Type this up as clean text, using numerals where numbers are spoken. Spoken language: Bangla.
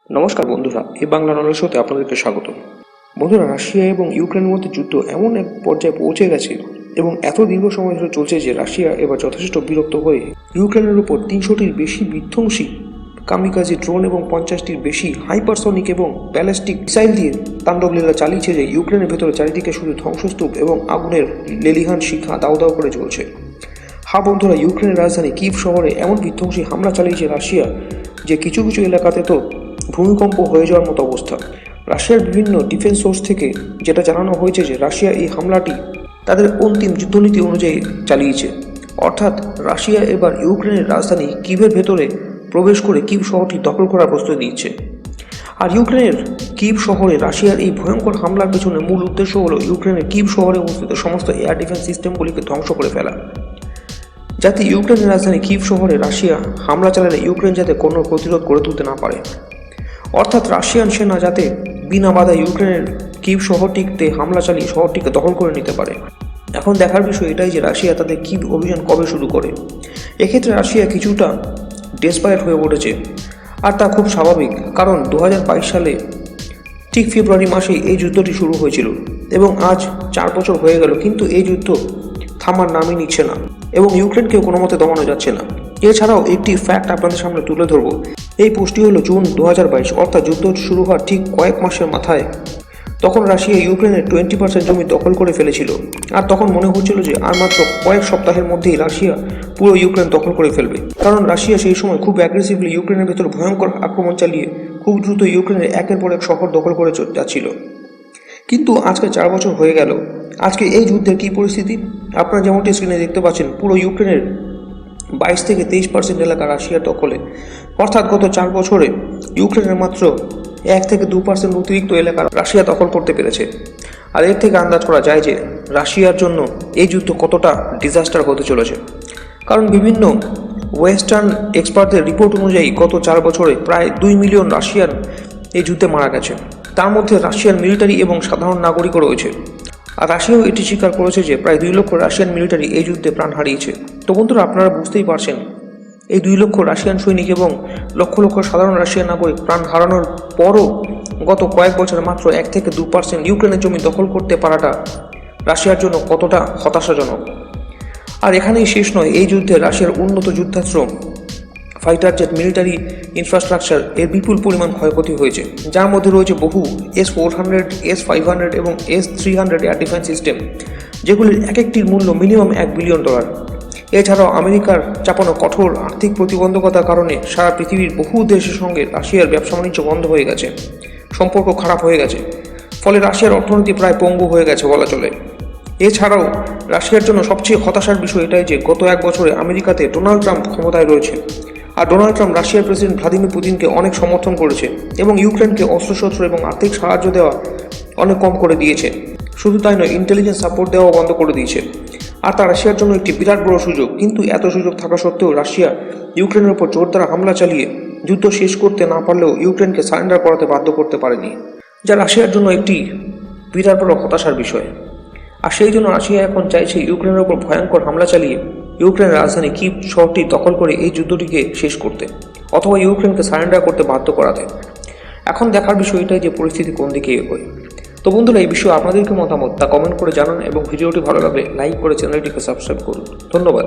নমস্কার বন্ধুরা, এই বাংলা নলেজ শোতে আপনাদেরকে স্বাগত। বন্ধুরা, রাশিয়া এবং ইউক্রেনের মধ্যে যুদ্ধ এমন এক পর্যায়ে পৌঁছে গেছে এবং এত দীর্ঘ সময় ধরে চলছে যে রাশিয়া এবার যথেষ্ট বিরক্ত হয়ে ইউক্রেনের উপর 300টির বেশি বিধ্বংসী কামিকাজি ড্রোন এবং 50টির বেশি হাইপারসনিক এবং ব্যালিস্টিক মিসাইল দিয়ে তাণ্ডবলীলা চালিয়েছে যে ইউক্রেনের ভেতরে চারিদিকে শুধু ধ্বংসস্তূপ এবং আগুনের লেলিহান শিখা দাউ দাউ করে চলছে। হ্যাঁ বন্ধুরা, ইউক্রেনের রাজধানী কিভ শহরে এমন বিধ্বংসী হামলা চালিয়েছে রাশিয়া যে কিছু কিছু এলাকাতে তো ভূমিকম্প হয়ে যাওয়ার মতো অবস্থা। রাশিয়ার বিভিন্ন ডিফেন্স সোর্স থেকে যেটা জানানো হয়েছে যে রাশিয়া এই হামলাটি তাদের অন্তিম যুদ্ধনীতি অনুযায়ী চালিয়েছে, অর্থাৎ রাশিয়া এবার ইউক্রেনের রাজধানী কিভের ভেতরে প্রবেশ করে কিভ শহরটি দখল করার প্রস্তুতি নিচ্ছে। আর ইউক্রেনের কিভ শহরে রাশিয়ার এই ভয়ঙ্কর হামলার পেছনে মূল উদ্দেশ্য হলো ইউক্রেনের কিভ শহরে অবস্থিত সমস্ত এয়ার ডিফেন্স সিস্টেমগুলিকে ধ্বংস করে ফেলা, যাতে ইউক্রেনের রাজধানী কিভ শহরে রাশিয়া হামলা চালালে ইউক্রেন যাতে কোনো প্রতিরোধ গড়ে তুলতে না পারে, অর্থাৎ রাশিয়ান সেনা যাতে বিনা বাধা ইউক্রেনের কিভ শহরটিতে হামলা চালিয়ে শহরটিকে দখল করে নিতে পারে। এখন দেখার বিষয় এটাই যে রাশিয়া তাদের কিভ অভিযান কবে শুরু করে। এক্ষেত্রে রাশিয়া কিছুটা ডেসপায়ার হয়ে পড়েছে, আর তা খুব স্বাভাবিক, কারণ 2022 সালে ঠিক ফেব্রুয়ারি মাসেই এই যুদ্ধটি শুরু হয়েছিল এবং আজ 4 বছর হয়ে গেল, কিন্তু এই যুদ্ধ থামার নামই নিচ্ছে না এবং ইউক্রেনকেও কোনো মতে দমানো যাচ্ছে না। এছাড়াও একটি ফ্যাক্ট আপনাদের সামনে তুলে ধরবো। এই পোস্টটি হলো জুন 2022, অর্থাৎ যুদ্ধ শুরু হওয়ার ঠিক কয়েক মাসের মাথায়। তখন রাশিয়া ইউক্রেনের 20% জমি দখল করে ফেলেছিল, আর তখন মনে হচ্ছিল যে আর মাত্র কয়েক সপ্তাহের মধ্যেই রাশিয়া পুরো ইউক্রেন দখল করে ফেলবে, কারণ রাশিয়া সেই সময় খুব অ্যাগ্রেসিভলি ইউক্রেনের ভেতর ভয়ঙ্কর আক্রমণ চালিয়ে খুব দ্রুত ইউক্রেনের একের পর এক শহর দখল করে যাচ্ছিল। কিন্তু আজকে 4 বছর হয়ে গেল, আজকে এই যুদ্ধের কী পরিস্থিতি আপনারা যেমনটি স্ক্রিনে দেখতে পাচ্ছেন। পুরো ইউক্রেনের 22 থেকে 23% এলাকা রাশিয়ার দখলে, অর্থাৎ গত 4 বছরে ইউক্রেনের মাত্র 1 থেকে 2% অতিরিক্ত এলাকা রাশিয়া দখল করতে পেরেছে। আর এর থেকে আন্দাজ করা যায় যে রাশিয়ার জন্য এই যুদ্ধ কতটা ডিজাস্টার হতে চলেছে, কারণ বিভিন্ন ওয়েস্টার্ন এক্সপার্টদের রিপোর্ট অনুযায়ী গত 4 বছরে প্রায় 2 মিলিয়ন রাশিয়ান এই যুদ্ধে মারা গেছে। তার মধ্যে রাশিয়ান মিলিটারি এবং সাধারণ নাগরিকও রয়েছে। আর রাশিয়াও এটি স্বীকার করেছে যে প্রায় 2 লক্ষ রাশিয়ান মিলিটারি এই যুদ্ধে প্রাণ হারিয়েছে। তো বন্ধুরা, আপনারা বুঝতেই পারছেন এই 2 লক্ষ রাশিয়ান সৈনিক এবং লক্ষ লক্ষ সাধারণ রাশিয়ান নাগরিক প্রাণ হারানোর পরও গত কয়েক বছরে মাত্র 1 থেকে 2% ইউক্রেনের জমি দখল করতে পারাটা রাশিয়ার জন্য কতটা হতাশাজনক। আর এখানেই শেষ নয়, এই যুদ্ধে রাশিয়ার উন্নত যুদ্ধাস্ত্র, ফাইটার জেট, মিলিটারি ইনফ্রাস্ট্রাকচার এর বিপুল পরিমাণ ক্ষয়ক্ষতি হয়েছে, যার মধ্যে রয়েছে বহু S-400, S-500 এবং S-300 এয়ার ডিফেন্স সিস্টেম, যেগুলির এক একটির মূল্য মিনিমাম $1 বিলিয়ন। এছাড়াও আমেরিকার চাপানো কঠোর আর্থিক প্রতিবন্ধকতার কারণে সারা পৃথিবীর বহু দেশের সঙ্গে রাশিয়ার ব্যবসা বাণিজ্য বন্ধ হয়ে গেছে, সম্পর্ক খারাপ হয়ে গেছে, ফলে রাশিয়ার অর্থনীতি প্রায় পঙ্গু হয়ে গেছে বলা চলে। এছাড়াও রাশিয়ার জন্য সবচেয়ে হতাশার বিষয় এটাই যে গত 1 বছরে আমেরিকাতে ডোনাল্ড ট্রাম্প ক্ষমতায় রয়েছে, আর ডোনাল্ড ট্রাম্প রাশিয়ার প্রেসিডেন্ট ভ্লাদিমির পুতিনকে অনেক সমর্থন করেছে এবং ইউক্রেনকে অস্ত্রশস্ত্র এবং আর্থিক সাহায্য দেওয়া অনেক কম করে দিয়েছে। শুধু তাই নয়, ইন্টেলিজেন্স সাপোর্ট দেওয়া বন্ধ করে দিয়েছে। আর তা রাশিয়ার জন্য একটি বিরাট বড় সুযোগ, কিন্তু এত সুযোগ থাকা সত্ত্বেও রাশিয়া ইউক্রেনের উপর জোরদার হামলা চালিয়ে যুদ্ধ শেষ করতে না পারলেও ইউক্রেনকে সারেন্ডার করাতে বাধ্য করতে পারেনি, যা রাশিয়ার জন্য একটি বিরাট বড় হতাশার বিষয়। আর সেই জন্য রাশিয়া এখন চাইছে ইউক্রেনের উপর ভয়ঙ্কর হামলা চালিয়ে ইউক্রেনের রাজধানী কিভ শহরটি দখল করে এই যুদ্ধটিকে শেষ করতে, অথবা ইউক্রেনকে সারেন্ডার করতে বাধ্য করাতে। এখন দেখার বিষয় এটাই যে পরিস্থিতি কোন দিকে এগোয়। তো বন্ধুরা, এই বিষয়ে আপনাদেরকে মতামত তা কমেন্ট করে জানান এবং ভিডিওটি ভালো লাগলে লাইক করে চ্যানেলটিকে সাবস্ক্রাইব করুন। ধন্যবাদ।